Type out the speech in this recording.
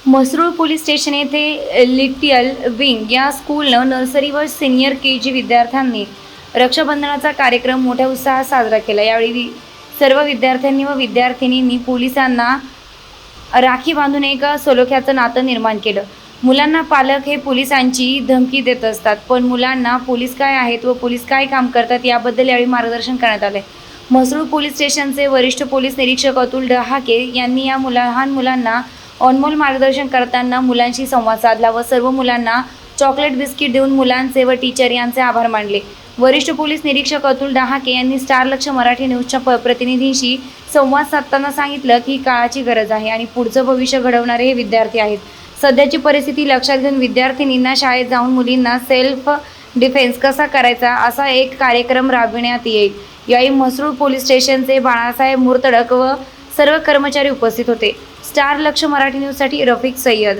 Mhasrul police station येथे little wing या स्कूलनं nursery व सिनियर KG विद्यार्थ्यांनी रक्षाबंधनाचा कार्यक्रम मोठ्या उत्साहात साजरा केला। यावेळी सर्व विद्यार्थ्यांनी व विद्यार्थिनींनी पोलिसांना राखी बांधून एक सलोख्याचं नातं निर्माण केलं। मुलांना पालक हे पोलिसांची धमकी देत असतात, पण मुलांना पोलीस काय आहेत व पोलीस काय काम करतात याबद्दल यावेळी मार्गदर्शन करण्यात आले। म्हसरूळ पोलीस स्टेशनचे वरिष्ठ पोलीस निरीक्षक अतुल डहाके यांनी या लहान मुलांना अनमोल मार्गदर्शन करताना मुलांशी संवाद साधला व सर्व मुलांना चॉकलेट बिस्किट देऊन मुलांचे व टीचर यांचे आभार मानले। वरिष्ठ पोलीस निरीक्षक अतुल डहाके यांनी स्टार लक्ष मराठी न्यूजच्या प्रतिनिधींशी संवाद साधताना सांगितलं की काळाची गरज आहे आणि पुढचं भविष्य घडवणारे हे विद्यार्थी आहेत। सध्याची परिस्थिती लक्षात घेऊन विद्यार्थिनींना शाळेत जाऊन मुलींना सेल्फ डिफेन्स कसा करायचा असा एक कार्यक्रम राबविण्यात येईल। यावेळी म्हसरूळ पोलीस स्टेशनचे बाळासाहेब मुर्तडक व सर्व कर्मचारी उपस्थित होते। स्टार लक्ष मराठी न्यूजसाठी रफिक सय्यद।